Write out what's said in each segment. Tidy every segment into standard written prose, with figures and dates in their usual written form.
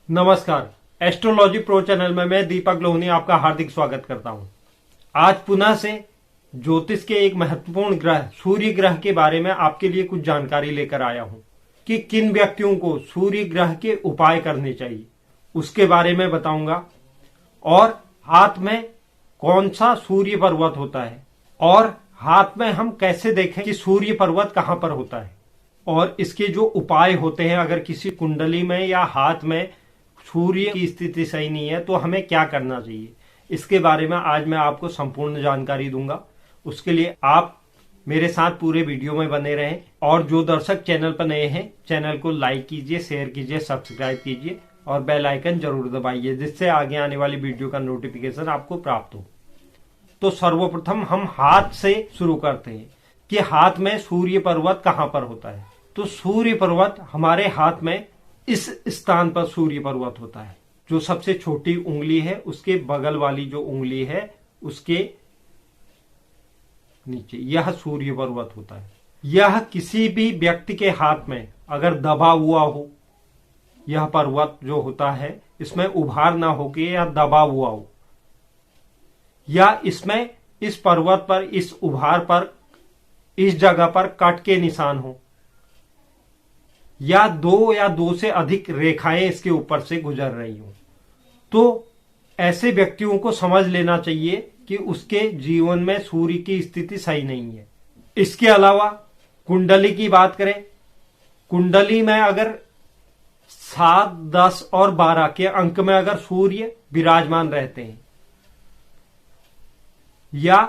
नमस्कार। Astrology pro channel में मैं दीपक लोहनी आपका हार्दिक स्वागत करता हूं। आज पुनः से ज्योतिष के एक महत्वपूर्ण ग्रह सूर्य ग्रह के बारे में आपके लिए कुछ जानकारी लेकर आया हूं कि किन व्यक्तियों को सूर्य ग्रह के उपाय करने चाहिए, उसके बारे में बताऊंगा। और हाथ में कौन सा सूर्य पर्वत होता है और हाथ में हम कैसे देखें कि सूर्य पर्वत कहां पर होता है, और इसके जो उपाय होते हैं अगर किसी कुंडली में या हाथ में सूर्य की स्थिति सही नहीं है तो हमें क्या करना चाहिए, इसके बारे में आज मैं आपको संपूर्ण जानकारी दूंगा। उसके लिए आप मेरे साथ पूरे वीडियो में बने रहें, और जो दर्शक चैनल पर नए हैं चैनल को लाइक कीजिए, शेयर कीजिए, सब्सक्राइब कीजिए और बेल आइकन जरूर दबाइए, जिससे आगे आने वाली वीडियो का नोटिफिकेशन आपको प्राप्त हो। तो सर्वप्रथम हम हाथ से शुरू करते हैं कि हाथ में सूर्य पर्वत कहां पर होता है। तो सूर्य पर्वत हमारे हाथ में इस स्थान पर सूर्य पर्वत होता है। जो सबसे छोटी उंगली है उसके बगल वाली जो उंगली है उसके नीचे यह सूर्य पर्वत होता है। यह किसी भी व्यक्ति के हाथ में अगर दबा हुआ हो, यह पर्वत जो होता है इसमें उभार ना हो कि यह दबा हुआ हो, या इसमें इस पर्वत पर इस उभार पर इस जगह पर कट के निशान हो, या दो से अधिक रेखाएं इसके ऊपर से गुजर रही हो, तो ऐसे व्यक्तियों को समझ लेना चाहिए कि उसके जीवन में सूर्य की स्थिति सही नहीं है। इसके अलावा कुंडली की बात करें, कुंडली में अगर 7, 10 और 12 के अंक में अगर सूर्य विराजमान रहते हैं, या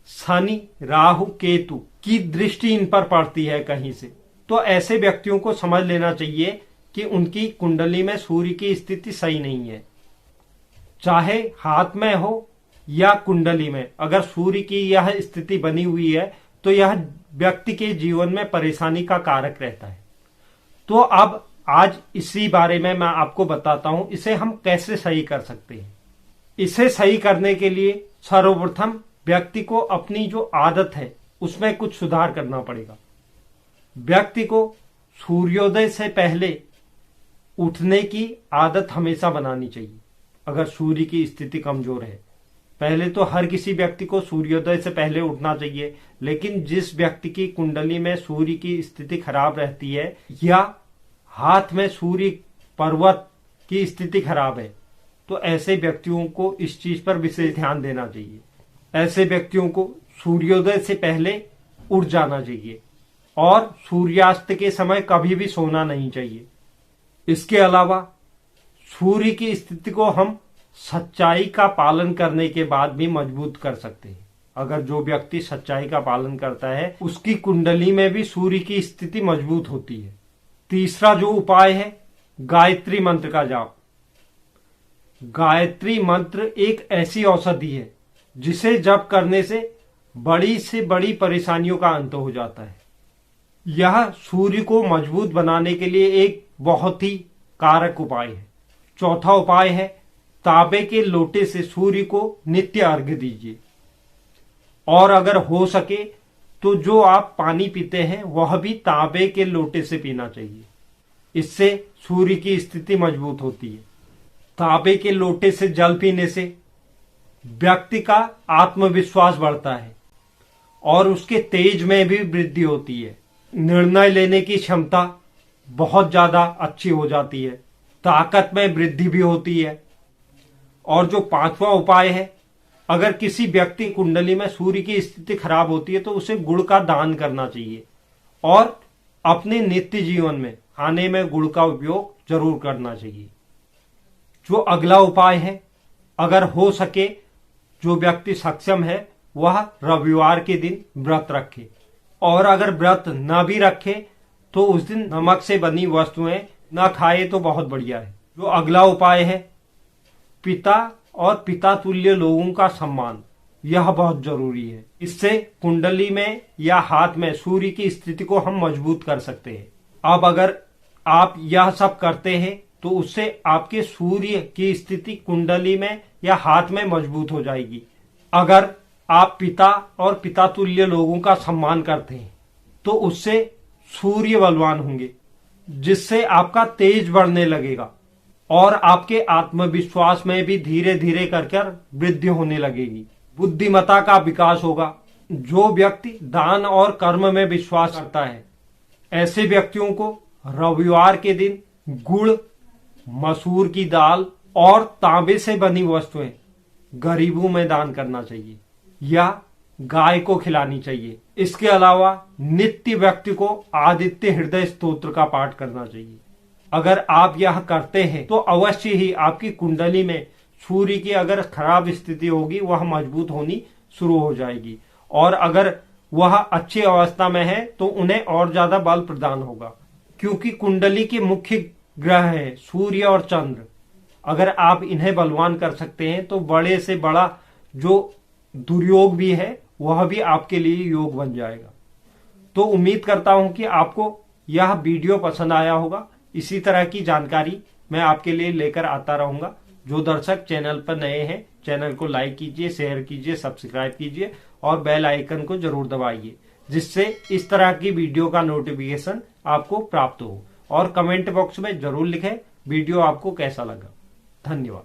शनि, राहु, केतु की दृष्टि इन पर पड़ती है कहीं से, तो ऐसे व्यक्तियों को समझ लेना चाहिए कि उनकी कुंडली में सूर्य की स्थिति सही नहीं है। चाहे हाथ में हो या कुंडली में अगर सूर्य की यह स्थिति बनी हुई है तो यह व्यक्ति के जीवन में परेशानी का कारक रहता है। तो अब आज इसी बारे में मैं आपको बताता हूं इसे हम कैसे सही कर सकते हैं। इसे सही करने के लिए सर्वप्रथम व्यक्ति को अपनी जो आदत है उसमें कुछ सुधार करना पड़ेगा। व्यक्ति को सूर्योदय से पहले उठने की आदत हमेशा बनानी चाहिए। अगर सूर्य की स्थिति कमजोर है, पहले तो हर किसी व्यक्ति को सूर्योदय से पहले उठना चाहिए, लेकिन जिस व्यक्ति की कुंडली में सूर्य की स्थिति खराब रहती है या हाथ में सूर्य पर्वत की स्थिति खराब है, तो ऐसे व्यक्तियों को इस चीज पर विशेष ध्यान देना चाहिए। ऐसे व्यक्तियों को सूर्योदय से पहले उठ जाना चाहिए और सूर्यास्त के समय कभी भी सोना नहीं चाहिए। इसके अलावा सूर्य की स्थिति को हम सच्चाई का पालन करने के बाद भी मजबूत कर सकते हैं। अगर जो व्यक्ति सच्चाई का पालन करता है उसकी कुंडली में भी सूर्य की स्थिति मजबूत होती है। तीसरा जो उपाय है गायत्री मंत्र का जाप। गायत्री मंत्र एक ऐसी औषधि है जिसे जप करने से बड़ी परेशानियों का अंत हो जाता है। यह सूर्य को मजबूत बनाने के लिए एक बहुत ही कारक उपाय है। चौथा उपाय है तांबे के लोटे से सूर्य को नित्य अर्घ्य दीजिए, और अगर हो सके तो जो आप पानी पीते हैं वह भी तांबे के लोटे से पीना चाहिए। इससे सूर्य की स्थिति मजबूत होती है। तांबे के लोटे से जल पीने से व्यक्ति का आत्मविश्वास बढ़ता है और उसके तेज में भी वृद्धि होती है। निर्णय लेने की क्षमता बहुत ज्यादा अच्छी हो जाती है, ताकत में वृद्धि भी होती है। और जो पांचवा उपाय है, अगर किसी व्यक्ति कुंडली में सूर्य की स्थिति खराब होती है तो उसे गुड़ का दान करना चाहिए, और अपने नित्य जीवन में खाने में गुड़ का उपयोग जरूर करना चाहिए। जो अगला उपाय है, अगर हो सके जो व्यक्ति सक्षम है वह रविवार के दिन व्रत रखे, और अगर व्रत न भी रखे तो उस दिन नमक से बनी वस्तुएं न खाए तो बहुत बढ़िया है। जो अगला उपाय है पिता और पिता तुल्य लोगों का सम्मान, यह बहुत जरूरी है। इससे कुंडली में या हाथ में सूर्य की स्थिति को हम मजबूत कर सकते हैं। अब अगर आप यह सब करते हैं तो उससे आपके सूर्य की स्थिति कुंडली में या हाथ में मजबूत हो जाएगी। अगर आप पिता और पिता तुल्य लोगों का सम्मान करते हैं तो उससे सूर्य बलवान होंगे, जिससे आपका तेज बढ़ने लगेगा और आपके आत्मविश्वास में भी धीरे धीरे कर वृद्धि होने लगेगी। बुद्धिमत्ता का विकास होगा। जो व्यक्ति दान और कर्म में विश्वास करता है, ऐसे व्यक्तियों को रविवार के दिन गुड़, मसूर की दाल और तांबे से बनी वस्तुएं गरीबों में दान करना चाहिए या गाय को खिलानी चाहिए। इसके अलावा नित्य व्यक्ति को आदित्य हृदय स्तोत्र का पाठ करना चाहिए। अगर आप यह करते हैं तो अवश्य ही आपकी कुंडली में सूर्य की अगर खराब स्थिति होगी वह मजबूत होनी शुरू हो जाएगी, और अगर वह अच्छी अवस्था में है तो उन्हें और ज्यादा बल प्रदान होगा। क्योंकि कुंडली के मुख्य ग्रह है सूर्य और चंद्र। अगर आप इन्हें बलवान कर सकते हैं तो बड़े से बड़ा जो दुर्योग भी है वह भी आपके लिए योग बन जाएगा। तो उम्मीद करता हूं कि आपको यह वीडियो पसंद आया होगा। इसी तरह की जानकारी मैं आपके लिए लेकर आता रहूंगा। जो दर्शक चैनल पर नए हैं, चैनल को लाइक कीजिए, शेयर कीजिए, सब्सक्राइब कीजिए और बेल आइकन को जरूर दबाइए, जिससे इस तरह की वीडियो का नोटिफिकेशन आपको प्राप्त हो। और कमेंट बॉक्स में जरूर लिखें वीडियो आपको कैसा लगा। धन्यवाद।